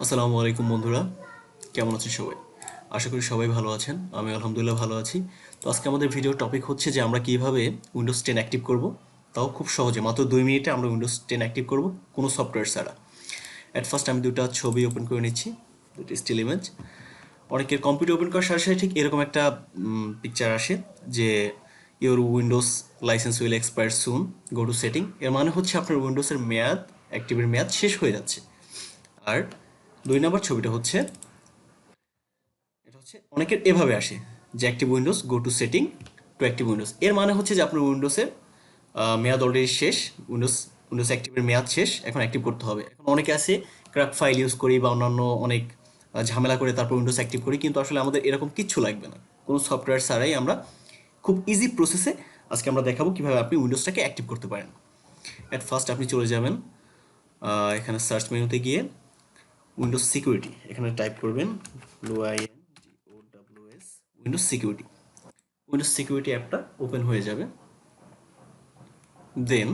আসসালামু আলাইকুম বন্ধুরা, কেমন আছেন সবাই? আশা করি সবাই ভালো আছেন। আমি আলহামদুলিল্লাহ ভালো আছি। তো আজকে আমাদের ভিডিও টপিক হচ্ছে যে আমরা কিভাবে উইন্ডোজ 10 অ্যাক্টিভ করব, তাও খুব সহজে মাত্র 2 মিনিটে আমরা উইন্ডোজ 10 অ্যাক্টিভ করব কোনো সফটওয়্যার ছাড়া। অ্যাট ফার্স্ট আমি দুটো ছবি ওপেন করে নিচ্ছি, দুটো স্টিল ইমেজ। অনেকের কম্পিউটার ওপেন করার সাথে সাথে ঠিক এরকম একটা পিকচার আসে যে your Windows licence will expire soon, go to setting. এর মানে হচ্ছে আপনার উইন্ডোজের মেয়াদ, অ্যাক্টিভের মেয়াদ শেষ হয়ে যাচ্ছে। আর 2 নম্বর ছবিটা হচ্ছে, এটা হচ্ছে অনেকের এভাবে আসে যে active Windows go to setting to active Windows. এর মানে হচ্ছে যে আপনার উইন্ডোজের মেয়াদ অলরেডি শেষ, উইন্ডোজ উইন্ডোজ অ্যাক্টিভের মেয়াদ শেষ, এখন অ্যাক্টিভ করতে হবে। এখন অনেকে আছে ক্র্যাক ফাইল ইউজ করি বা অন্যান্য অনেক ঝামেলা করে তারপর উইন্ডোজ অ্যাক্টিভ করি, কিন্তু আসলে আমাদের এরকম কিচ্ছু লাগবে না। কোনো সফটওয়্যার ছাড়াই আমরা খুব ইজি প্রসেসে আজকে আমরা দেখাবো কিভাবে আপনি উইন্ডোজটাকে অ্যাক্টিভ করতে পারেন। অ্যাট ফার্স্ট আপনি চলে যাবেন এখানে সার্চ মেনুতে গিয়ে উইন্ডোজ সিকিউরিটি এখানে টাইপ করবেন, WINDOWS Windows security. Windows security অ্যাপটা ওপেন হয়ে যাবে। দেন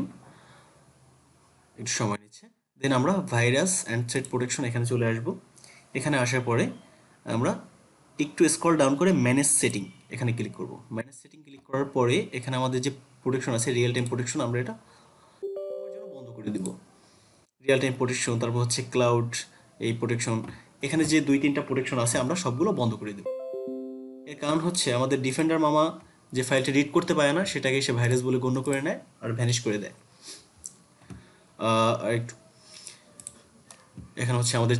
একটু সময় নিচ্ছে। দেন আমরা ভাইরাস অ্যান্ড থ্রেট প্রোটেকশন এখানে চলে আসব। এখানে আসার পরে আমরা একটু স্ক্রল ডাউন করে ম্যানেজ সেটিং এখানে ক্লিক করব। ম্যানেজ সেটিং ক্লিক করার পরে এখানে আমাদের যে প্রোটেকশন আছে, রিয়েল টাইম প্রোটেকশন, আমরা এটা সময়ের জন্য বন্ধ করে দিব। রিয়েল টাইম প্রোটেকশন, তারপর হচ্ছে ক্লাউড এই প্রোটেকশন, এখানে যে 2-3টা প্রোটেকশন আছে আমরা সবগুলো বন্ধ করে দেব। এর কারণ হচ্ছে আমাদের ডিফেন্ডার মামা যে ফাইলটা রিড করতে পারে না সেটাকে সে ভাইরাস বলে গণ্য করে নেয় আর ভ্যানিশ করে দেয়। আর একটু এখানে হচ্ছে আমাদের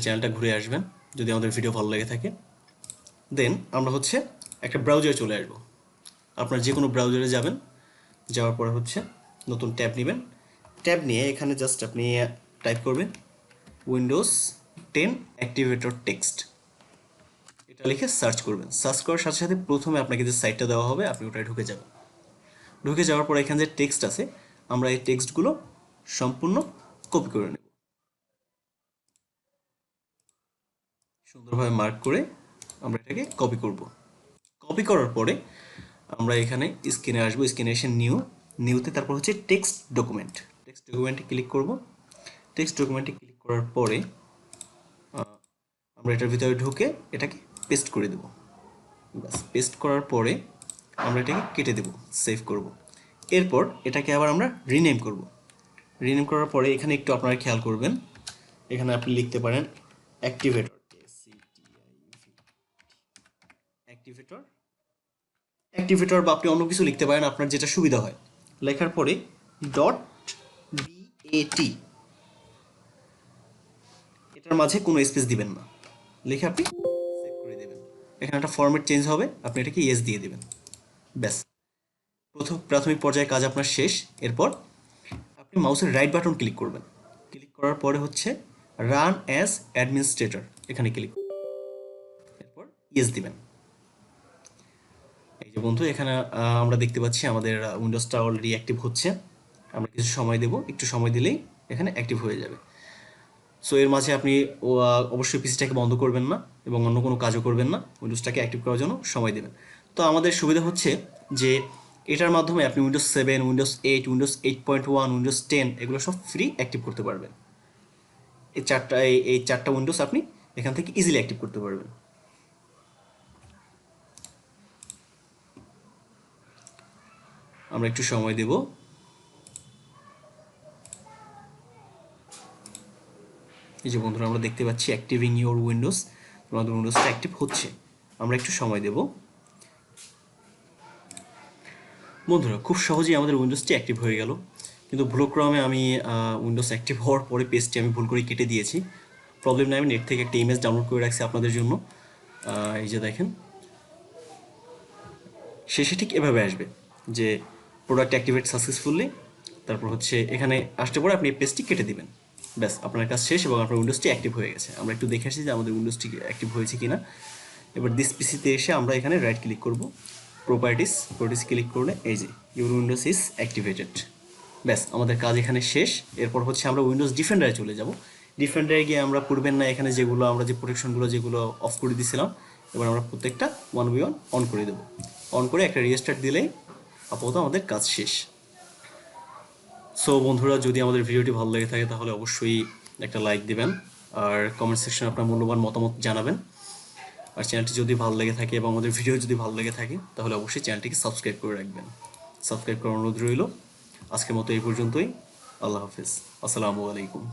চ্যানেলটা ঘুরে আসবেন যদি আমাদের ভিডিও ভালো লেগে থাকে। দেন আমরা হচ্ছে একটা ব্রাউজারে চলে আসবো। আপনার যে কোনো ব্রাউজারে যাবেন, যাওয়ার পরে হচ্ছে নতুন ট্যাব নেবেন। ট্যাব নিয়ে এখানে জাস্ট আপনি টাইপ করবেন উইন্ডোজ 10 অ্যাক্টিভেটর টেক্সট, এটা লিখে সার্চ করবেন। সার্চ করার সাথে সাথে প্রথমে আপনাকে যে সাইটটা দেওয়া হবে আপনি ওটায় ঢুকে যাবেন। ঢুকে যাওয়ার পর এখানে যে টেক্সট আছে আমরা এই টেক্সটগুলো সম্পূর্ণ কপি করে নেব, সুন্দরভাবে মার্ক করে আমরা এটাকে কপি করব। কপি করার পরে আমরা এখানে স্ক্রিনে আসবো, স্ক্রিনে এসে নিউতে তারপর হচ্ছে টেক্সট ডকুমেন্টে ক্লিক করব। টেক্সট ডকুমেন্টে ক্লিক করার পরে আমরা এটার ভিতরে ঢুকে এটাকে পেস্ট করে দেব। ব্যাস, পেস্ট করার পরে আমরা এটাকে কেটে দেব, সেভ করব। এরপর এটাকে আবার আমরা রিনেম করব। রিনেম করার পরে এখানে একটু আপনারা খেয়াল করবেন, এখানে আপনি লিখতে পারেন অ্যাক্টিভেটর, অ্যাক্টিভেটর অ্যাক্টিভেটর বা আপনি অন্য কিছু লিখতে পারেন আপনার যেটা সুবিধা হয়। লেখার পরে ডট বিএটি, এটার মাঝে কোনো স্পেস দিবেন না, লিখে আপনি সেভ করে দেবেন। এখানে একটা ফরম্যাট চেঞ্জ হবে, আপনি এটাকে ইয়েস দিয়ে দেবেন। ব্যাস, প্রাথমিক পর্যায়ে কাজ আপনার শেষ। এরপর আপনি মাউসের রাইট বাটন ক্লিক করবেন। ক্লিক করার পরে হচ্ছে রান অ্যাজ অ্যাডমিনিস্ট্রেটর এখানে ক্লিক, এরপর ইয়েস দিবেন। এই যে বন্ধু, এখানে আমরা দেখতে পাচ্ছি আমাদের উইন্ডোজটা অলরেডি অ্যাক্টিভ হচ্ছে। আমরা কিছু সময় দেব, একটু সময় দিলেই এখানে অ্যাক্টিভ হয়ে যাবে। সো এর মাঝে আপনি অবশ্যই পিসিটাকে বন্ধ করবেন না এবং অন্য কোনো কাজও করবেন না, উইন্ডোজটাকে অ্যাক্টিভ করার জন্য সময় দেবেন। তো আমাদের সুবিধা হচ্ছে যে এটার মাধ্যমে আপনি উইন্ডোজ 7, উইন্ডোজ 8, উইন্ডোজ 8.1, উইন্ডোজ 10 এগুলো সব ফ্রি অ্যাক্টিভ করতে পারবেন। এই চারটা উইন্ডোজ আপনি এখান থেকে ইজিলি অ্যাক্টিভ করতে পারবেন। আমরা একটু সময় দেব। এই যে বন্ধুরা, আমরা দেখতে পাচ্ছি অ্যাক্টিভিং ইউর উইন্ডোজ, তোমাদের উইন্ডোজটা অ্যাক্টিভ হচ্ছে। আমরা একটু সময় দেব। বন্ধুরা, খুব সহজেই আমাদের উইন্ডোজটি অ্যাক্টিভ হয়ে গেল, কিন্তু ভুলক্রমে আমি উইন্ডোজ অ্যাক্টিভ হওয়ার পরে পেজটি আমি ভুল করে কেটে দিয়েছি। প্রবলেম নাই, আমি নেট থেকে একটা ইমেজ ডাউনলোড করে রাখছি আপনাদের জন্য। এই যে দেখেন, শেষে ঠিক এভাবে আসবে যে প্রোডাক্ট অ্যাক্টিভেট সাকসেসফুলি, তারপর হচ্ছে এখানে আসতে পরে আপনি এই পেজটি কেটে দিবেন। ব্যাস, আপনার কাজ শেষ এবং আপনার উইন্ডোজটি অ্যাক্টিভ হয়ে গেছে। আমরা একটু দেখে আসি যে আমাদের উইন্ডোজটি অ্যাক্টিভ হয়েছে কিনা। এবার দিস পিসিতে এসে আমরা এখানে রাইট ক্লিক করব, প্রপার্টিস ক্লিক করলে এই যে ইউর উইন্ডোজ ইজ অ্যাক্টিভেটেড। ব্যাস, আমাদের কাজ এখানে শেষ। এরপর হচ্ছে আমরা উইন্ডোজ ডিফেন্ডারে চলে যাব। ডিফেন্ডারে গিয়ে আমরা পূর্বের না এখানে যেগুলো আমরা যে প্রোটেকশনগুলো যেগুলো অফ করে দিয়েছিলাম, এবার আমরা প্রত্যেকটা 1 by 1 অন করে দেবো। অন করে একটা রিস্টার্ট দিলেই আপাতত আমাদের কাজ শেষ। সো বন্ধুরা, যদি আমাদের ভিডিওটি ভালো লেগে থাকে তাহলে অবশ্যই একটা লাইক দিবেন। আর কমেন্ট সেকশনে আপনার মূল্যবান মতামত জানাবেন। আর চ্যানেলটি যদি ভালো লেগে থাকে এবং আমাদের ভিডিও যদি ভালো লেগে থাকে তাহলে অবশ্যই চ্যানেলটিকে সাবস্ক্রাইব করে রাখবেন। সাবস্ক্রাইব করার অনুরোধ রইল। আজকের মতো এই পর্যন্তই। আল্লাহ হাফেজ। আসসালামু আলাইকুম।